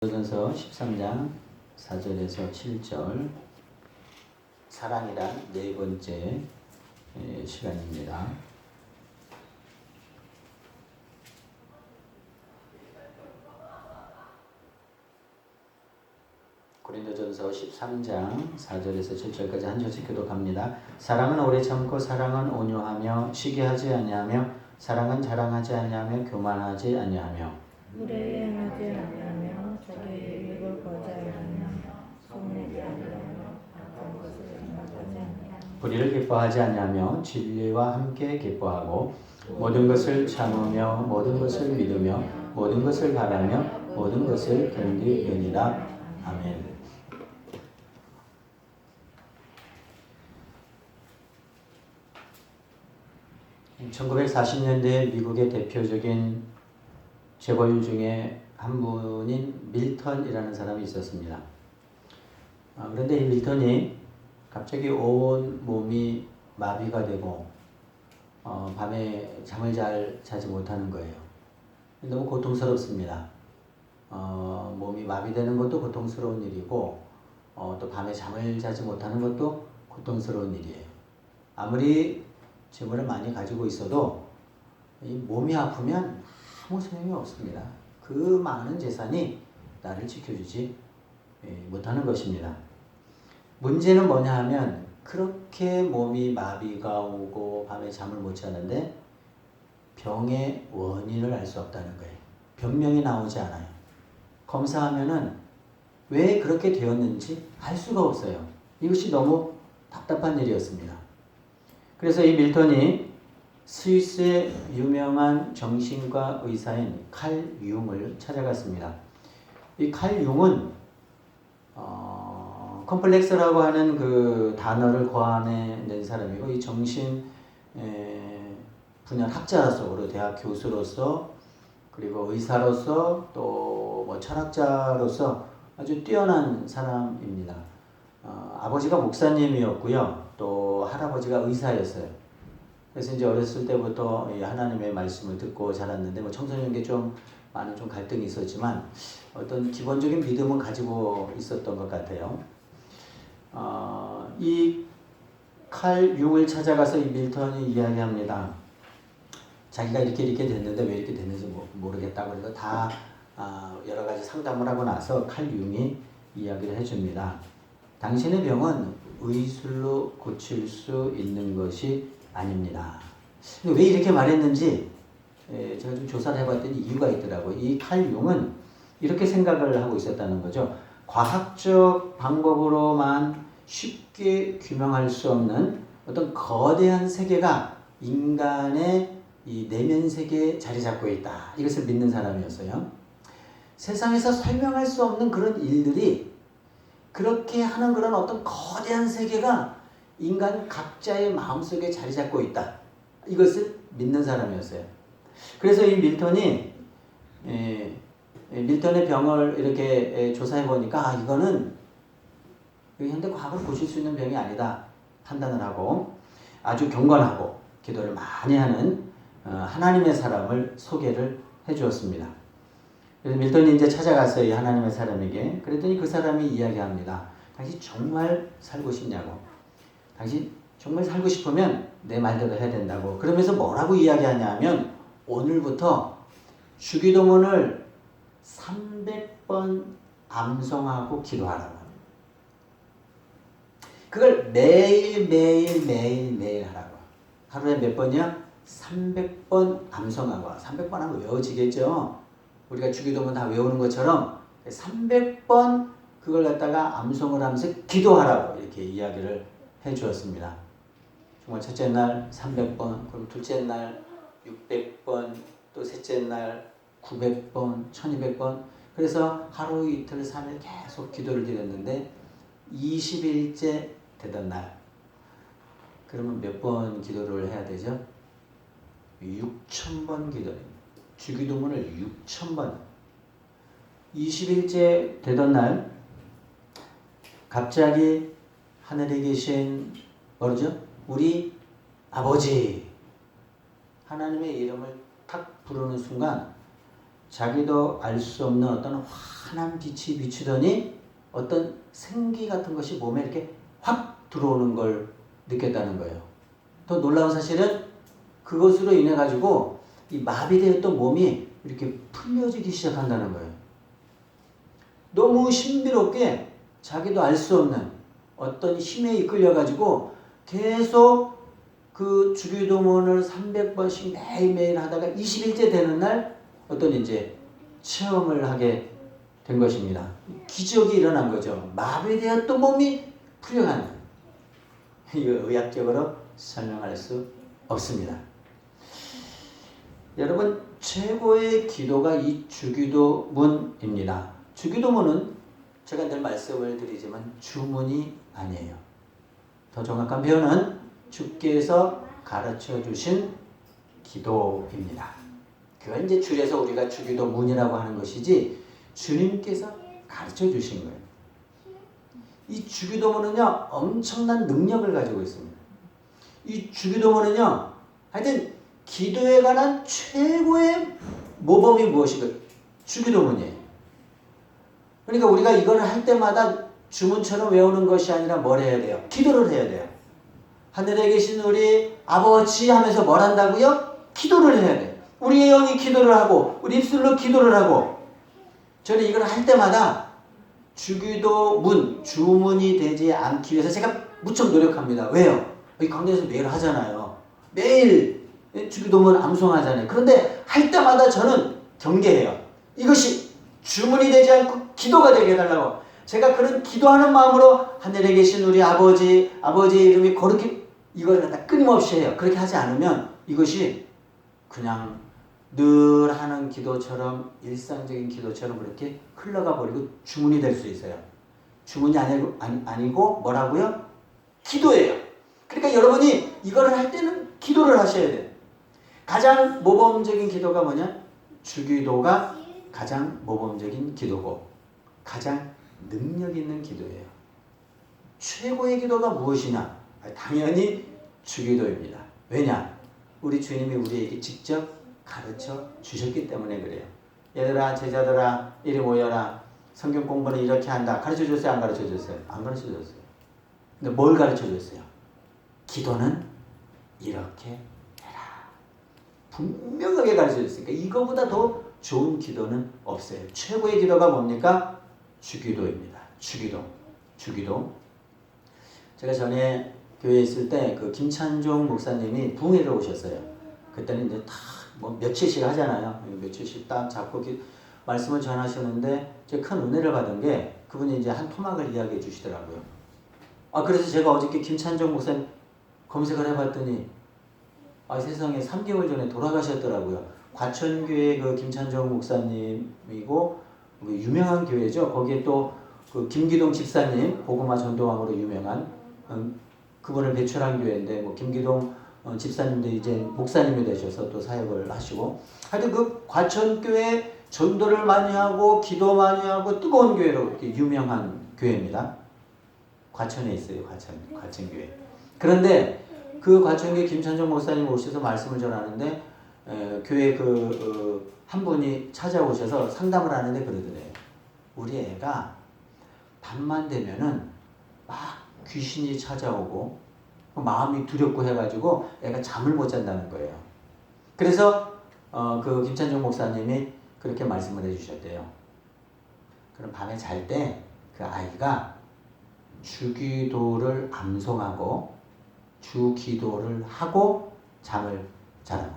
고린도전서 13장 4절에서 7절 사랑이란 네 번째 시간입니다. 고린도전서 13장 4절에서 7절까지 한 절씩 교독합니다. 사랑은 오래 참고 사랑은 온유하며 시기하지 아니하며 사랑은 자랑하지 아니하며 교만하지 아니하며 무례하지 아니하며 자기 이익을 거절하며 손해지 아니하며 악한 것을 생각하지 아니하며 불의를 기뻐하지 아니하며 진리와 함께 기뻐하고 모든 것을 참으며 모든 것을 믿으며 모든 것을 바라며 모든 것을 견디느니라. 아멘. (1940년대) 미국의 대표적인 재벌 중에 한 분인 밀턴이라는 사람이 있었습니다. 그런데 이 밀턴이 갑자기 온 몸이 마비가 되고 밤에 잠을 잘 자지 못하는 거예요. 너무 고통스럽습니다. 몸이 마비되는 것도 고통스러운 일이고 또 밤에 잠을 자지 못하는 것도 고통스러운 일이에요. 아무리 재물을 많이 가지고 있어도 이 몸이 아프면 아무 소용이 없습니다. 그 많은 재산이 나를 지켜주지 못하는 것입니다. 문제는 뭐냐 하면 그렇게 몸이 마비가 오고 밤에 잠을 못 자는데 병의 원인을 알 수 없다는 거예요. 병명이 나오지 않아요. 검사하면은 왜 그렇게 되었는지 알 수가 없어요. 이것이 너무 답답한 일이었습니다. 그래서 이 밀턴이 스위스의 유명한 정신과 의사인 칼 융을 찾아갔습니다. 이 칼 융은 컴플렉스라고 하는 그 단어를 고안해낸 사람이고 이 정신 분야 학자로서 대학 교수로서 그리고 의사로서 또 뭐 철학자로서 아주 뛰어난 사람입니다. 아버지가 목사님이었고요. 또 할아버지가 의사였어요. 그래서 이제 어렸을 때부터 하나님의 말씀을 듣고 자랐는데 뭐 청소년기 좀 많은 좀 갈등이 있었지만 어떤 기본적인 믿음은 가지고 있었던 것 같아요. 이 칼 융을 찾아가서 이 밀턴이 이야기합니다. 자기가 이렇게 됐는데 왜 이렇게 됐는지 모르겠다고 그래서 다 여러 가지 상담을 하고 나서 칼 융이 이야기를 해줍니다. 당신의 병은 의술로 고칠 수 있는 것이 아닙니다. 왜 이렇게 말했는지 제가 좀 조사를 해봤더니 이유가 있더라고요. 이 칼 융은 이렇게 생각을 하고 있었다는 거죠. 과학적 방법으로만 쉽게 규명할 수 없는 어떤 거대한 세계가 인간의 이 내면 세계에 자리 잡고 있다. 이것을 믿는 사람이었어요. 세상에서 설명할 수 없는 그런 일들이 그렇게 하는 그런 어떤 거대한 세계가 인간 각자의 마음속에 자리 잡고 있다. 이것을 믿는 사람이었어요. 그래서 이 밀턴이 밀턴의 병을 이렇게 조사해 보니까 이거는 현대 과학으로 고칠 수 있는 병이 아니다 판단을 하고 아주 경건하고 기도를 많이 하는 하나님의 사람을 소개를 해 주었습니다. 그래서 밀턴이 이제 찾아갔어요. 이 하나님의 사람에게. 그랬더니 그 사람이 이야기합니다. 당신 정말 살고 싶냐고. 당신 정말 살고 싶으면 내 말대로 해야 된다고. 그러면서 뭐라고 이야기하냐 하면 오늘부터 주기도문을 300번 암송하고 기도하라고. 그걸 매일 하라고. 하루에 몇 번이야? 300번 암송하고. 300번 하면 외워지겠죠? 우리가 주기도문 다 외우는 것처럼 300번 그걸 갖다가 암송을 하면서 기도하라고 이렇게 이야기를 해 주었습니다. 정말 첫째 날 300번, 그럼 둘째 날 600번, 또 셋째 날 900번, 1200번. 그래서 하루 이틀 3일 계속 기도를 드렸는데 20일째 되던 날, 그러면 몇 번 기도를 해야 되죠? 6,000번 기도입니다. 주기도문을 6,000번. 20일째 되던 날 갑자기 하늘에 계신 뭐죠? 우리 아버지 하나님의 이름을 탁 부르는 순간 자기도 알 수 없는 어떤 환한 빛이 비추더니 어떤 생기 같은 것이 몸에 이렇게 확 들어오는 걸 느꼈다는 거예요. 더 놀라운 사실은 그것으로 인해 가지고 이 마비되었던 몸이 이렇게 풀려지기 시작한다는 거예요. 너무 신비롭게 자기도 알 수 없는 어떤 힘에 이끌려 가지고 계속 그 주기도문을 300번씩 매일매일 하다가 20일째 되는 날 어떤 이제 체험을 하게 된 것입니다. 기적이 일어난 거죠. 마비되었던 몸이 풀려가는. 이거 의학적으로 설명할 수 없습니다. 여러분, 최고의 기도가 이 주기도문입니다. 주기도문은 제가 늘 말씀을 드리지만 주문이 아니에요. 더 정확한 표현은 주께서 가르쳐 주신 기도입니다. 그건 이제 줄여서 우리가 주기도문이라고 하는 것이지 주님께서 가르쳐 주신 거예요. 이 주기도문은요, 엄청난 능력을 가지고 있습니다. 이 주기도문은요, 하여튼 기도에 관한 최고의 모범이 무엇이고 주기도문이에요. 그러니까 우리가 이걸 할 때마다 주문처럼 외우는 것이 아니라 뭘 해야 돼요? 기도를 해야 돼요. 하늘에 계신 우리 아버지 하면서 뭘 한다고요? 기도를 해야 돼요. 우리의 영이 기도를 하고 우리 입술로 기도를 하고 저는 이걸 할 때마다 주기도문, 주문이 되지 않기 위해서 제가 무척 노력합니다. 왜요? 이 강좌에서 매일 하잖아요. 매일 주기도문 암송하잖아요. 그런데 할 때마다 저는 경계해요. 이것이 주문이 되지 않고 기도가 되게 해달라고. 제가 그런 기도하는 마음으로 하늘에 계신 우리 아버지, 아버지의 이름이 거룩히 이걸 갖다 끊임없이 해요. 그렇게 하지 않으면 이것이 그냥 늘 하는 기도처럼 일상적인 기도처럼 그렇게 흘러가 버리고 주문이 될 수 있어요. 주문이 아니고 뭐라고요? 기도예요. 그러니까 여러분이 이거를 할 때는 기도를 하셔야 돼요. 가장 모범적인 기도가 뭐냐? 주기도가 가장 모범적인 기도고 가장 능력 있는 기도예요. 최고의 기도가 무엇이냐? 당연히 주기도입니다. 왜냐? 우리 주님이 우리에게 직접 가르쳐 주셨기 때문에 그래요. 얘들아, 제자들아, 이리 모여라. 성경 공부는 이렇게 한다. 가르쳐 줬어요? 안 가르쳐 줬어요? 안 가르쳐 줬어요. 근데 뭘 가르쳐 줬어요? 기도는 이렇게 해라. 분명하게 가르쳐 줬으니까 이거보다 더 좋은 기도는 없어요. 최고의 기도가 뭡니까? 주기도입니다. 주기도. 제가 전에 교회에 있을 때 그 김찬종 목사님이 부흥회를 오셨어요. 그때는 이제 다 뭐 며칠씩 하잖아요. 며칠씩 딱 잡고 말씀을 전하시는데 제가 큰 은혜를 받은 게 그분이 이제 한 토막을 이야기해 주시더라고요. 그래서 제가 어저께 김찬종 목사님 검색을 해봤더니 세상에 3개월 전에 돌아가셨더라고요. 과천교회 그 김찬종 목사님이고 유명한 교회죠. 거기에 또 그 김기동 집사님 복음화 전도왕으로 유명한 그분을 배출한 교회인데 뭐 김기동 집사님도 이제 목사님이 되셔서 또 사역을 하시고 하여튼 그 과천교회 전도를 많이 하고 기도 많이 하고 뜨거운 교회로 이렇게 유명한 교회입니다. 과천에 있어요. 과천교회. 그런데 그 과천교회 김찬종 목사님 오셔서 말씀을 전하는데 교회 한 분이 찾아오셔서 상담을 하는데 그러더래요. 우리 애가 밤만 되면은 막 귀신이 찾아오고 마음이 두렵고 해가지고 애가 잠을 못 잔다는 거예요. 그래서 그 김찬종 목사님이 그렇게 말씀을 해주셨대요. 그럼 밤에 잘 때 그 아이가 주기도를 암송하고 주기도를 하고 잠을 자라고.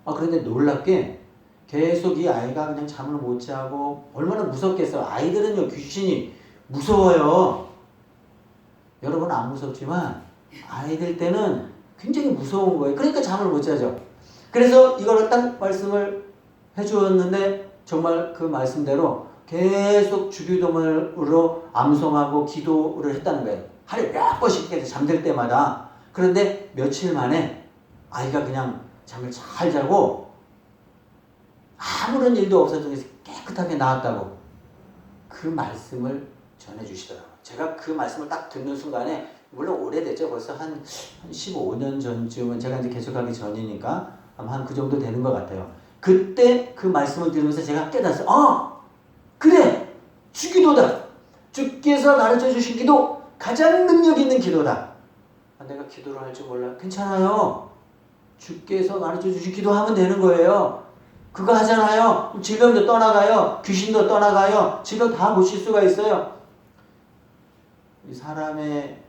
그런데 놀랍게 계속 이 아이가 그냥 잠을 못 자고 얼마나 무섭겠어요. 아이들은요 귀신이 무서워요. 여러분 안 무섭지만 아이들 때는 굉장히 무서운 거예요. 그러니까 잠을 못 자죠. 그래서 이걸 딱 말씀을 해주었는데 정말 그 말씀대로 계속 주기도문으로 암송하고 기도를 했다는 거예요. 하루에 몇 번씩 계속 잠들 때마다. 그런데 며칠 만에 아이가 그냥 잠을 잘 자고 아무런 일도 없었던 게 깨끗하게 나았다고 그 말씀을 전해주시더라고요. 제가 그 말씀을 딱 듣는 순간에 물론 오래됐죠. 벌써 한 15년 전쯤은 제가 이제 개척하기 전이니까 아마 한 그 정도 되는 것 같아요. 그때 그 말씀을 들으면서 제가 깨달았어요. 그래! 주기도다. 주께서 가르쳐 주신 기도, 가장 능력 있는 기도다. 내가 기도를 할 줄 몰라. 괜찮아요. 주께서 가르쳐 주신 기도하면 되는 거예요. 그거 하잖아요. 질병도 떠나가요. 귀신도 떠나가요. 질병 다 고칠 수가 있어요. 이 사람의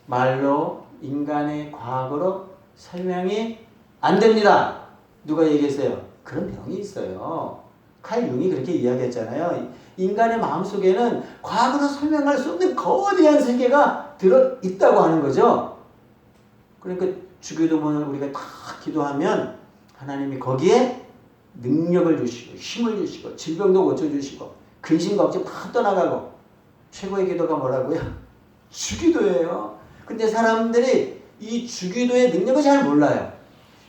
말로, 인간의 과학으로 설명이 안 됩니다. 누가 얘기했어요? 그런 병이 있어요. 칼 융이 그렇게 이야기했잖아요. 인간의 마음속에는 과학으로 설명할 수 없는 거대한 세계가 들어있다고 하는 거죠. 그러니까 주기도문을 우리가 다 기도하면 하나님이 거기에 능력을 주시고 힘을 주시고 질병도 고쳐주시고 근심 걱정 다 떠나가고 최고의 기도가 뭐라고요? 주기도예요. 근데 사람들이 이 주기도의 능력을 잘 몰라요.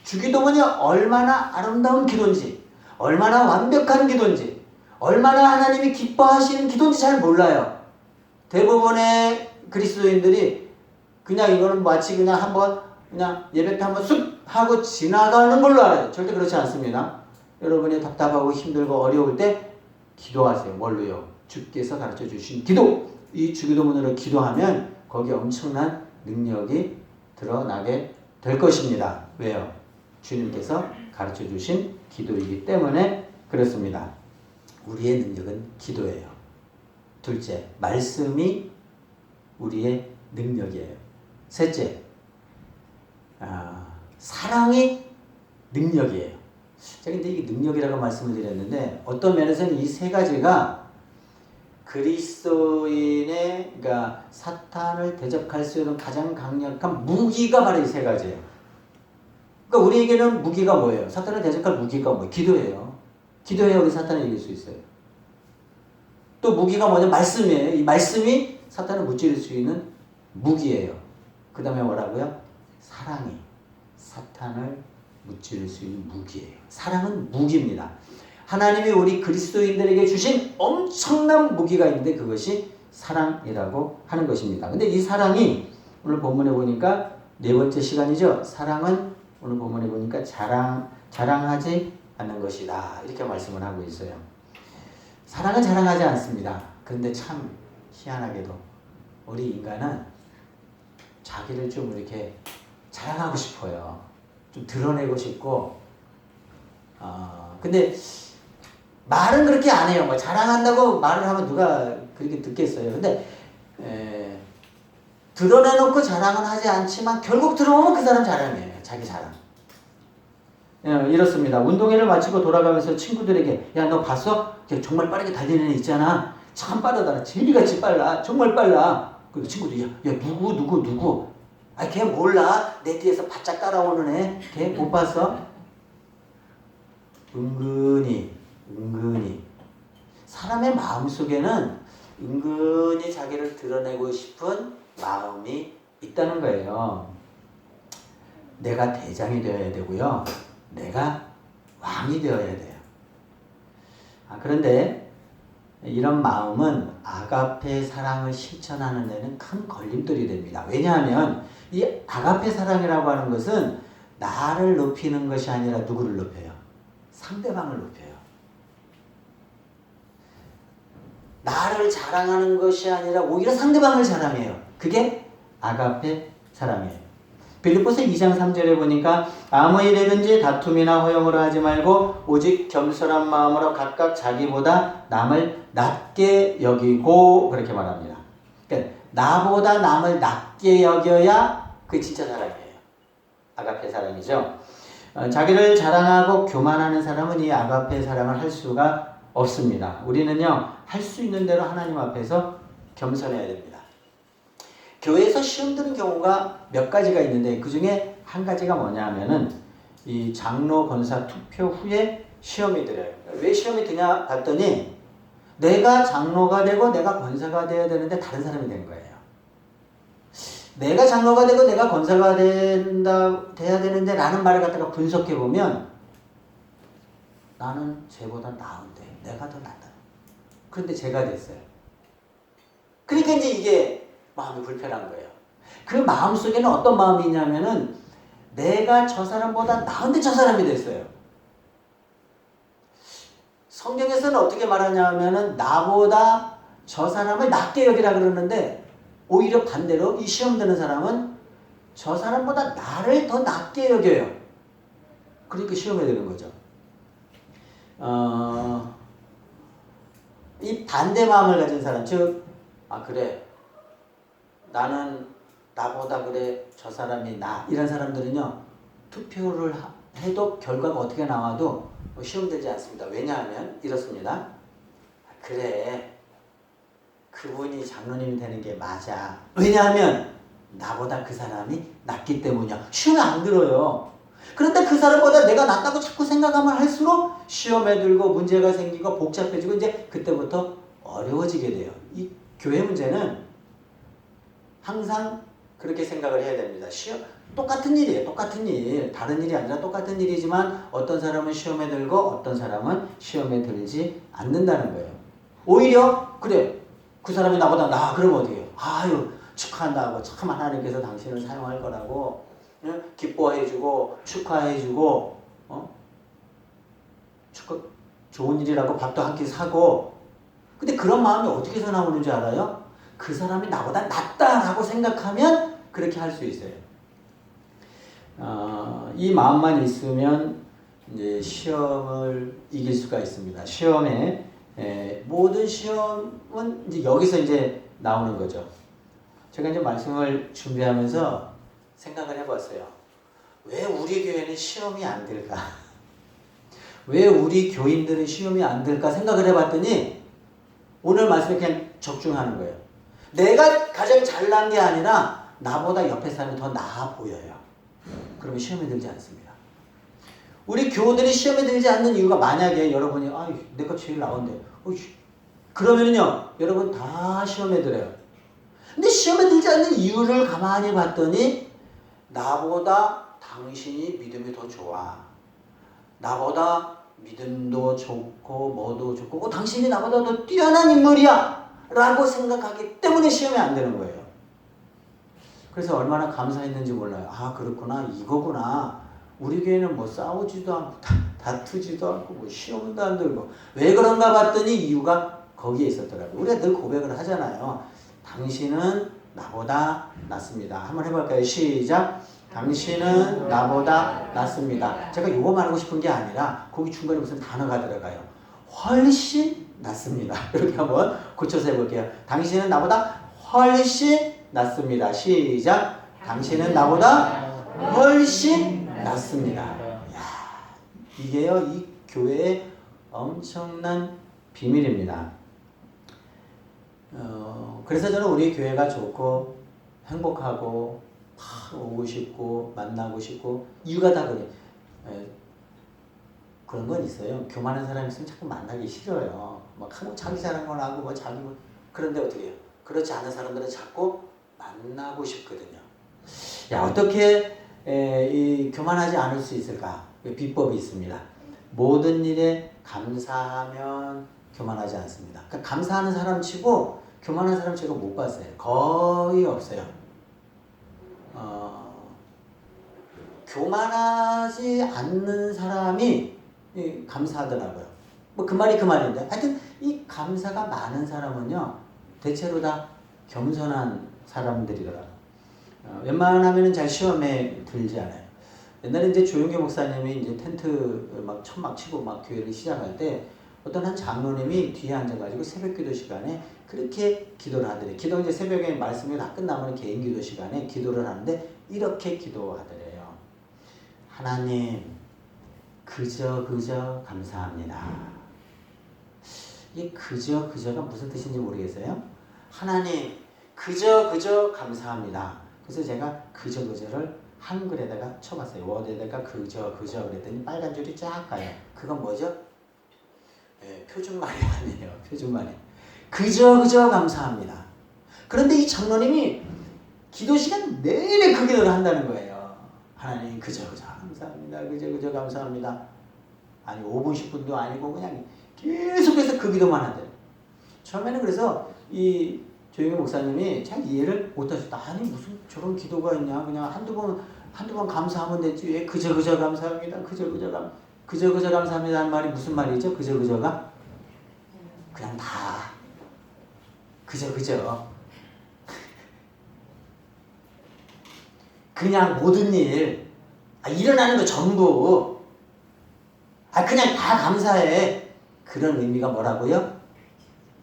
주기도문이 얼마나 아름다운 기도인지, 얼마나 완벽한 기도인지, 얼마나 하나님이 기뻐하시는 기도인지 잘 몰라요. 대부분의 그리스도인들이 그냥 이거는 마치 그냥 한번 그냥 예배 때 한번 쑥 하고 지나가는 걸로 알아요. 절대 그렇지 않습니다. 여러분이 답답하고 힘들고 어려울 때 기도하세요. 뭘로요? 주께서 가르쳐 주신 기도. 이 주기도문으로 기도하면 거기에 엄청난 능력이 드러나게 될 것입니다. 왜요? 주님께서 가르쳐 주신 기도이기 때문에 그렇습니다. 우리의 능력은 기도예요. 둘째, 말씀이 우리의 능력이에요. 셋째, 사랑이 능력이에요. 제가 근데 이게 능력이라고 말씀을 드렸는데 어떤 면에서는 이 세 가지가 그리스도인의, 그러니까 사탄을 대적할 수 있는 가장 강력한 무기가 바로 이 세 가지예요. 그러니까 우리에게는 무기가 뭐예요? 사탄을 대적할 무기가 뭐예요? 기도예요. 기도해야 우리 사탄을 이길 수 있어요. 또 무기가 뭐냐? 말씀이에요. 이 말씀이 사탄을 무찌를 수 있는 무기예요. 그 다음에 뭐라고요? 사랑이 사탄을 무찌를 수 있는 무기예요. 사랑은 무기입니다. 하나님이 우리 그리스도인들에게 주신 엄청난 무기가 있는데 그것이 사랑이라고 하는 것입니다. 근데 이 사랑이 오늘 본문에 보니까 네 번째 시간이죠. 사랑은 오늘 본문에 보니까 자랑하지 않는 것이다. 이렇게 말씀을 하고 있어요. 사랑은 자랑하지 않습니다. 그런데 참 희한하게도 우리 인간은 자기를 좀 이렇게 자랑하고 싶어요. 좀 드러내고 싶고, 근데 말은 그렇게 안 해요. 뭐 자랑한다고 말을 하면 누가 그렇게 듣겠어요. 근데 드러내놓고 자랑은 하지 않지만 결국 들어오면 그 사람 자랑이에요. 자기 자랑. 이렇습니다. 운동회를 마치고 돌아가면서 친구들에게 야, 너 봤어? 정말 빠르게 달리는 애 있잖아. 참 빠르다. 제비같이 빨라. 정말 빨라. 그 친구들이 야 누구? 아, 걔 몰라. 내 뒤에서 바짝 따라오는 애. 걔 못 봤어? 은근히 사람의 마음속에는 은근히 자기를 드러내고 싶은 마음이 있다는 거예요. 내가 대장이 되어야 되고요. 내가 왕이 되어야 돼요. 그런데 이런 마음은 아가페 사랑을 실천하는 데는 큰 걸림돌이 됩니다. 왜냐하면 이 아가페 사랑이라고 하는 것은 나를 높이는 것이 아니라 누구를 높여요? 상대방을 높여요. 나를 자랑하는 것이 아니라 오히려 상대방을 자랑해요. 그게 아가페 사랑이에요. 빌립보서 2장 3절에 보니까 아무 일에든지 다툼이나 허용으로 하지 말고 오직 겸손한 마음으로 각각 자기보다 남을 낮게 여기고 그렇게 말합니다. 그러니까 나보다 남을 낮게 여겨야 그게 진짜 사랑이에요. 아가페 사랑이죠. 자기를 자랑하고 교만하는 사람은 이 아가페 사랑을 할 수가 없습니다. 우리는요, 할 수 있는 대로 하나님 앞에서 겸손해야 됩니다. 교회에서 시험 드는 경우가 몇 가지가 있는데 그 중에 한 가지가 뭐냐면은 이 장로 권사 투표 후에 시험이 들어요. 왜 시험이 드냐 봤더니 내가 장로가 되고 내가 권사가 되어야 되는데 다른 사람이 된 거예요. 내가 장로가 되고 내가 권사가 돼야 되는데 라는 말을 갖다가 분석해 보면 나는 쟤보다 나은데 내가 더 낫다. 그런데 제가 됐어요. 그러니까 이제 이게 마음이 불편한 거예요. 그 마음속에는 어떤 마음이 있냐면은 내가 저 사람보다 나은데 저 사람이 됐어요. 성경에서는 어떻게 말하냐 하면은 나보다 저 사람을 낮게 여기라 그러는데 오히려 반대로 이 시험 드는 사람은 저 사람보다 나를 더 낮게 여겨요. 그러니까 시험에 드는 거죠. 이 반대 마음을 가진 사람, 즉, 그래, 나는 나보다 그래, 저 사람이 이런 사람들은요, 투표를 해도 결과가 어떻게 나와도 시험 되지 않습니다. 왜냐하면 이렇습니다. 그래, 그분이 장로님이 되는 게 맞아. 왜냐하면 나보다 그 사람이 낫기 때문이야. 시험에 안 들어요. 그런데 그 사람보다 내가 낫다고 자꾸 생각하면 할수록 시험에 들고 문제가 생기고 복잡해지고 이제 그때부터 어려워지게 돼요. 이 교회 문제는 항상 그렇게 생각을 해야 됩니다. 똑같은 일이에요. 똑같은 일. 다른 일이 아니라 똑같은 일이지만 어떤 사람은 시험에 들고 어떤 사람은 시험에 들지 않는다는 거예요. 오히려 그래. 그 사람이 나보다 나. 그러면 어떻게 해요? 아유 축하한다고 참 하나님께서 당신을 사용할 거라고 기뻐해주고 축하해주고 좋은 일이라고 밥도 한 끼 사고. 근데 그런 마음이 어떻게 나오는 줄 알아요? 그 사람이 나보다 낫다라고 생각하면 그렇게 할 수 있어요. 이 마음만 있으면 이제 시험을 이길 수가 있습니다. 모든 시험은 이제 여기서 이제 나오는 거죠. 제가 이제 말씀을 준비하면서 생각을 해봤어요. 왜 우리 교회는 시험이 안 될까? 왜 우리 교인들은 시험이 안 될까 생각을 해봤더니 오늘 말씀에 그냥 적중하는 거예요. 내가 가장 잘난 게 아니라 나보다 옆에 사람이 더 나아 보여요. 그러면 시험에 들지 않습니다. 우리 교우들이 시험에 들지 않는 이유가 만약에 여러분이 내가 제일 나은데 그러면요 여러분 다 시험에 들어요. 근데 시험에 들지 않는 이유를 가만히 봤더니 나보다 당신이 믿음이 더 좋아. 나보다 믿음도 좋고 뭐도 좋고 당신이 나보다 더 뛰어난 인물이야 라고 생각하기 때문에 시험에 안 되는 거예요. 그래서 얼마나 감사했는지 몰라요. 그렇구나 이거구나. 우리 교회는 뭐 싸우지도 않고 다투지도 않고 뭐 시험도 안 들고 왜 그런가 봤더니 이유가 거기에 있었더라고요. 우리가 늘 고백을 하잖아요. 당신은 나보다 낫습니다. 한번 해볼까요? 시작. 당신은 나보다 낫습니다. 제가 이거 말하고 싶은 게 아니라 거기 중간에 무슨 단어가 들어가요. 훨씬 낫습니다. 이렇게 한번 고쳐서 해볼게요. 당신은 나보다 훨씬 낫습니다. 시작. 당신은 나보다 훨씬 낫습니다. 이게요, 이 교회의 엄청난 비밀입니다. 그래서 저는 우리 교회가 좋고 행복하고 오고 싶고 만나고 싶고 이유가 다 그래. 그런 건 있어요. 교만한 사람이 있으면 자꾸 만나기 싫어요. 막 자기 자랑만 하고 뭐 자기 그런데 어떻게 해요? 그렇지 않은 사람들은 자꾸 만나고 싶거든요. 어떻게 이 교만하지 않을 수 있을까? 비법이 있습니다. 모든 일에 감사하면 교만하지 않습니다. 그러니까 감사하는 사람 치고 교만한 사람 제가 못 봤어요. 거의 없어요. 교만하지 않는 사람이 감사하더라고요. 뭐 그 말이 그 말인데 하여튼 이 감사가 많은 사람은요 대체로 다 겸손한 사람들이더라고요. 웬만하면은 잘 시험에 들지 않아요. 옛날에 이제 조용기 목사님이 이제 텐트 막 천막 치고 막 교회를 시작할 때 어떤 한 장로님이 뒤에 앉아가지고 새벽 기도 시간에 그렇게 기도를 하더래요. 기도 이제 새벽에 말씀이 다 끝나면 개인 기도 시간에 기도를 하는데 이렇게 기도하더래요. 하나님, 그저 감사합니다. 이 그저가 무슨 뜻인지 모르겠어요. 하나님, 그저 감사합니다. 그래서 제가 그저를 한글에다가 쳐봤어요. 워드에다가 그저 그랬더니 빨간 줄이 쫙 가요. 그건 뭐죠? 표준말이 아니에요. 표준말이. 그저 감사합니다. 그런데 이 장로님이 기도 시간 내내 그 기도를 한다는 거예요. 하나님 그저 감사합니다. 그저 감사합니다. 아니 5분 10분도 아니고 그냥 계속해서 그 기도만 하대요. 처음에는 그래서 이 조용기 목사님이 잘 이해를 못하셨다. 아니 무슨 저런 기도가 있냐. 그냥 한두 번 감사하면 됐지. 왜 그저 감사합니다. 그저 감사합니다 하는 말이 무슨 말이죠? 그저가? 그냥 다 그저 그냥 모든 일 일어나는 거 전부 그냥 다 감사해. 그런 의미가 뭐라고요?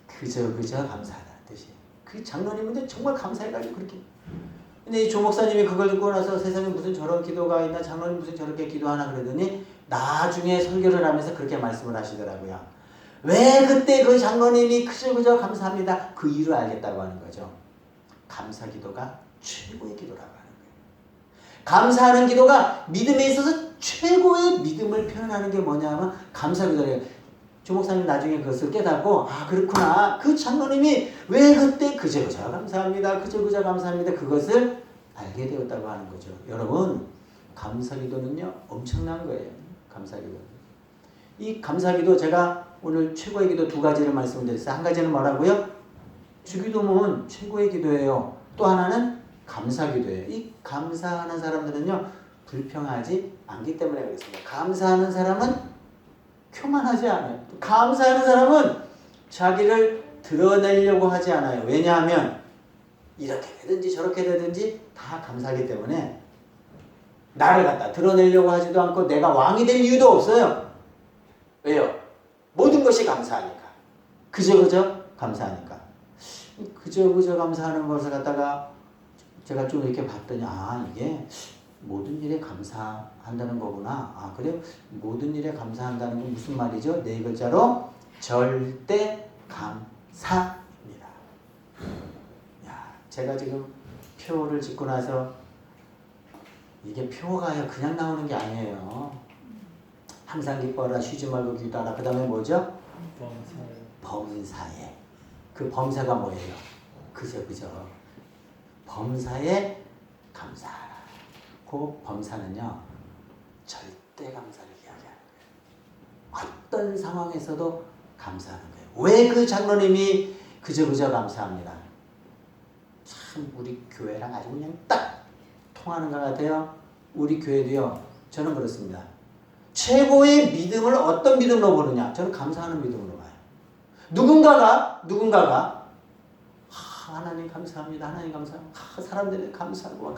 그저 감사하다는 뜻이에요. 그 장로님은 정말 감사해가지고 그렇게. 근데 이 조목사님이 그걸 듣고 나서 세상에 무슨 저런 기도가 있나, 장로님 무슨 저렇게 기도하나 그러더니 나중에 설교를 하면서 그렇게 말씀을 하시더라고요. 왜 그때 그 장로님이 그저 감사합니다. 그 이유를 알겠다고 하는 거죠. 감사 기도가 최고의 기도라고 하는 거예요. 감사하는 기도가 믿음에 있어서 최고의 믿음을 표현하는 게 뭐냐면 감사 기도예요. 조목사님 나중에 그것을 깨닫고 그렇구나. 그 장로님이 왜 그때 그저 감사합니다. 그저 감사합니다. 그것을 알게 되었다고 하는 거죠. 여러분 감사기도는요 엄청난 거예요. 감사기도. 이 감사기도 제가 오늘 최고의 기도 두 가지를 말씀드렸어요. 한 가지는 뭐라고요? 주기도문 최고의 기도예요. 또 하나는 감사기도예요. 이 감사하는 사람들은요 불평하지 않기 때문에 그렇습니다. 감사하는 사람은 교만하지 않아요. 감사하는 사람은 자기를 드러내려고 하지 않아요. 왜냐하면 이렇게 되든지 저렇게 되든지 다 감사하기 때문에 나를 갖다 드러내려고 하지도 않고 내가 왕이 될 이유도 없어요. 왜요? 모든 것이 감사하니까. 그저 감사하니까. 그저 감사하는 것을 갖다가 제가 좀 이렇게 봤더니 이게 모든 일에 감사한다는 거구나. 그래요? 모든 일에 감사한다는 건 무슨 말이죠? 네 글자로 절대 감사입니다. 제가 지금 표를 짓고 나서 이게 표가 그냥 나오는 게 아니에요. 항상 기뻐라, 쉬지 말고 기도하라. 그 다음에 뭐죠? 범사에. 그 범사가 뭐예요? 그저 범사에 감사하라. 그 범사는요 절대 감사를 이야기하는 거예요. 어떤 상황에서도 감사하는 거예요. 왜 그 장로님이 그저 감사합니다. 참 우리 교회랑 아주 그냥 딱 통하는 것 같아요. 우리 교회도요 저는 그렇습니다. 최고의 믿음을 어떤 믿음으로 보느냐? 저는 감사하는 믿음으로 봐요. 누군가가 하나님 감사합니다. 하나님 감사합니다. 사람들이 감사하고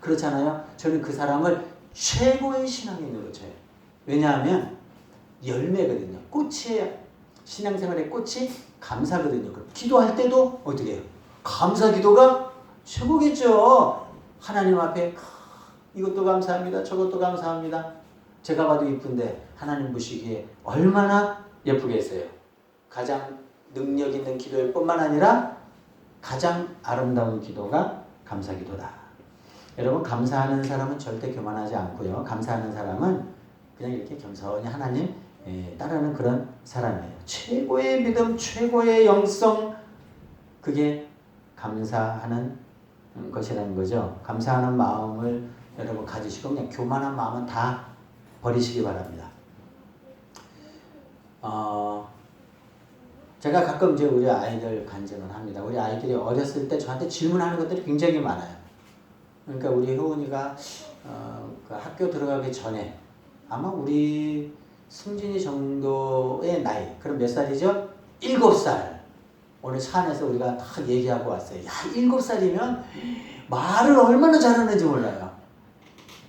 그렇잖아요. 저는 그 사람을 최고의 신앙인으로 쳐요. 왜냐하면 열매거든요. 꽃이에요. 신앙생활의 꽃이 감사거든요. 기도할 때도 어떻게 해요? 감사 기도가 최고겠죠. 하나님 앞에 이것도 감사합니다. 저것도 감사합니다. 제가 봐도 이쁜데 하나님 보시기에 얼마나 예쁘겠어요. 가장 능력 있는 기도일 뿐만 아니라 가장 아름다운 기도가 감사기도다. 여러분 감사하는 사람은 절대 교만하지 않고요. 감사하는 사람은 그냥 이렇게 겸손히 하나님 따르는 그런 사람이에요. 최고의 믿음, 최고의 영성 그게 감사하는 것이라는 거죠. 감사하는 마음을 여러분 가지시고 그냥 교만한 마음은 다 버리시기 바랍니다. 제가 가끔 이제 우리 아이들 간증을 합니다. 우리 아이들이 어렸을 때 저한테 질문하는 것들이 굉장히 많아요. 그러니까 우리 효은이가 그 학교 들어가기 전에 아마 우리 승진이 정도의 나이, 그럼 몇 살이죠? 7살. 오늘 차 안에서 우리가 다 얘기하고 왔어요. 7살이면 말을 얼마나 잘하는지 몰라요.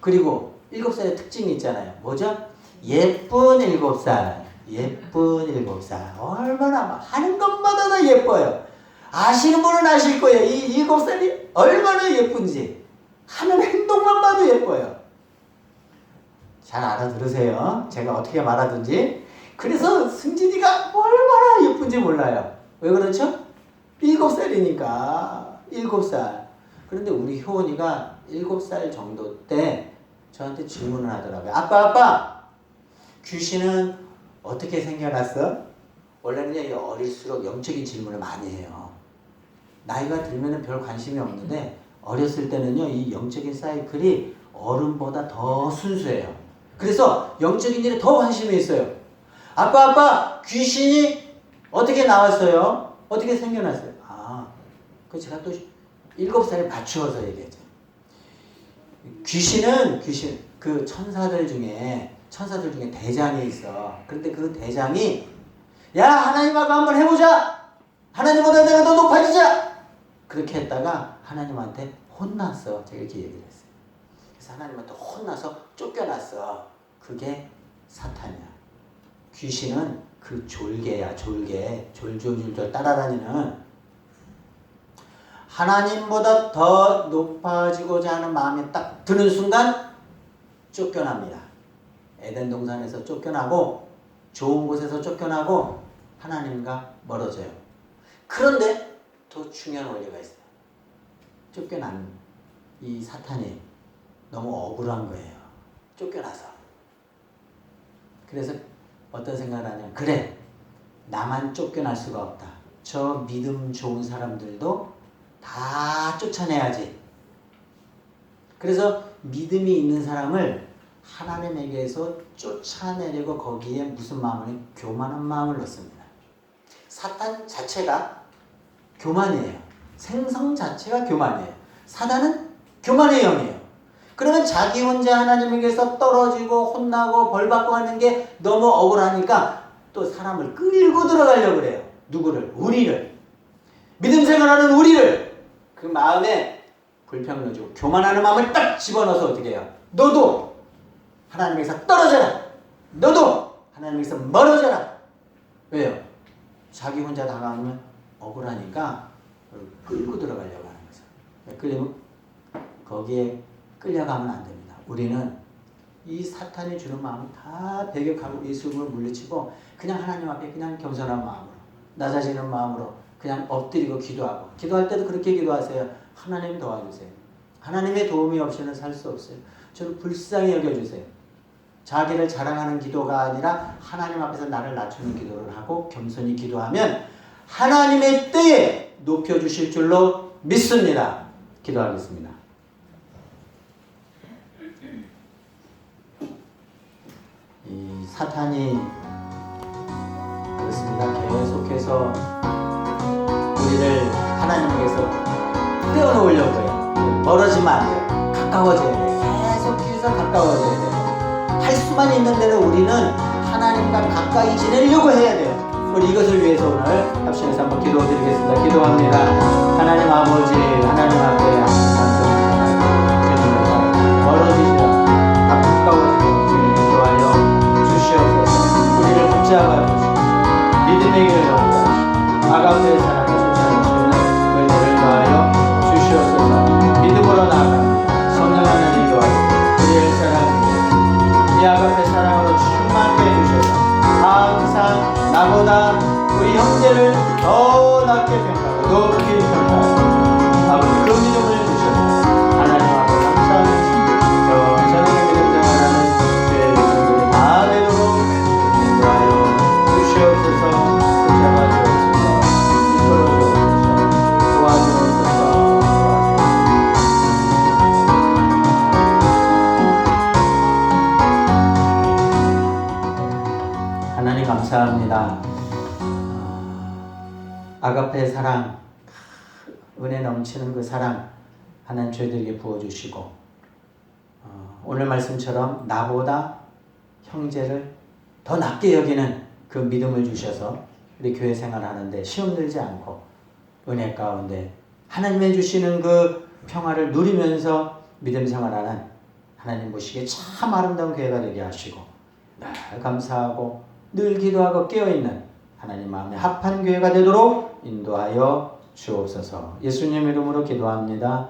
그리고 7살의 특징이 있잖아요. 뭐죠? 예쁜 7살. 예쁜 7살. 얼마나 하는 것마다 다 예뻐요. 아시는 분은 아실 거예요. 이 7살이 얼마나 예쁜지. 하는 행동만 봐도 예뻐요. 잘 알아들으세요. 제가 어떻게 말하든지. 그래서 승진이가 얼마나 예쁜지 몰라요. 왜 그렇죠? 7살이니까. 7살. 그런데 우리 효원이가 7살 정도 때 저한테 질문을 하더라고요. 아빠 귀신은 어떻게 생겨났어? 원래는 어릴수록 영적인 질문을 많이 해요. 나이가 들면 별 관심이 없는데 어렸을 때는요 이 영적인 사이클이 어른보다 더 순수해요. 그래서 영적인 일에 더 관심이 있어요. 아빠 귀신이 어떻게 나왔어요? 어떻게 생겨났어요? 그 제가 또 7살에 맞추어서 얘기했죠. 귀신 그 천사들 중에 대장이 있어. 그런데 그 대장이 야 하나님하고 한번 해보자. 하나님보다 내가 더 높아지자. 그렇게 했다가 하나님한테 혼났어. 제가 이렇게 얘기를 했어요. 그래서 하나님한테 혼나서 쫓겨났어. 그게 사탄이야. 귀신은 그 졸개야. 졸개. 졸졸졸졸 따라다니는 하나님보다 더 높아지고자 하는 마음이 딱 드는 순간 쫓겨납니다. 에덴 동산에서 쫓겨나고 좋은 곳에서 쫓겨나고 하나님과 멀어져요. 그런데 더 중요한 원리가 있어요. 쫓겨난 이 사탄이 너무 억울한 거예요. 쫓겨나서. 그래서 어떤 생각을 하냐. 그래, 나만 쫓겨날 수가 없다. 저 믿음 좋은 사람들도 다 쫓아내야지. 그래서 믿음이 있는 사람을 하나님에게서 쫓아내려고 거기에 무슨 마음을? 교만한 마음을 넣습니다. 사탄 자체가 교만이에요. 생성 자체가 교만이에요. 사단은 교만의 영이에요. 그러면 자기 혼자 하나님에게서 떨어지고 혼나고 벌받고 하는 게 너무 억울하니까 또 사람을 끌고 들어가려고 그래요. 누구를? 우리를. 믿음 생활하는 우리를 그 마음에 불평을 넣어주고 교만하는 마음을 딱 집어넣어서 어떻게 해요? 너도 하나님에게서 떨어져라. 너도 하나님에게서 멀어져라. 왜요? 자기 혼자 당하면 억울하니까 끌고 들어가려고 하는 거죠. 끌리면 거기에 끌려가면 안 됩니다. 우리는 이 사탄이 주는 마음을 다 배격하고 이 수금을 물리치고 그냥 하나님 앞에 그냥 겸손한 마음으로 낮아지는 마음으로 그냥 엎드리고 기도하고 기도할 때도 그렇게 기도하세요. 하나님 도와주세요. 하나님의 도움이 없이는 살 수 없어요. 저를 불쌍히 여겨주세요. 자기를 자랑하는 기도가 아니라 하나님 앞에서 나를 낮추는 기도를 하고 겸손히 기도하면 하나님의 때에 높여주실 줄로 믿습니다. 기도하겠습니다. 이 사탄이 그렇습니다. 계속해서 우리를 하나님에게서 떼어놓으려고 해요. 멀어지면 안 돼요. 가까워져야 돼요. 계속해서 가까워져야 돼요. 할 수만 있는 대로 우리는 하나님과 가까이 지내려고 해야 돼요. 우리 이것을 위해서 오늘 합심해서 한번 기도드리겠습니다. 기도합니다. 하나님 아버지, 하나님 앞에 멀어지지 않고 가까워지도록 인도하여 주시옵소서. 우리를 붙잡아 주시고 믿음의 길을 넘어가시고 아가페의 사랑을 쫓아주시는 은혜를 더하여 주시옵소서. 믿음으로 나아갑니다. 성령 하나님 도와주시고 우리의 사랑을 이 아가페 사랑으로 충만케 해주셔서 항상 나보다 우리 형제를 더 낮게 평가하고 높이 평가하고 아버지 그 믿음을 주셔서 하나님 앞에 감사하는 친구 영원히 믿음 생활하는 주의 백성들이 다 되도록 인도하여 주시옵소서. 붙잡아 주옵소서. 이끌어 주옵소서. 도와주옵소서. 하나님 감사합니다. 아가페의 사랑, 은혜 넘치는 그 사랑 하나님 저희들에게 부어주시고 오늘 말씀처럼 나보다 형제를 더 낮게 여기는 그 믿음을 주셔서 우리 교회 생활하는데 시험 들지 않고 은혜 가운데 하나님의 주시는 그 평화를 누리면서 믿음 생활하는 하나님 보시기에 참 아름다운 교회가 되게 하시고 늘 감사하고 늘 기도하고 깨어있는 하나님 마음에 합한 교회가 되도록 인도하여 주옵소서. 예수님 이름으로 기도합니다.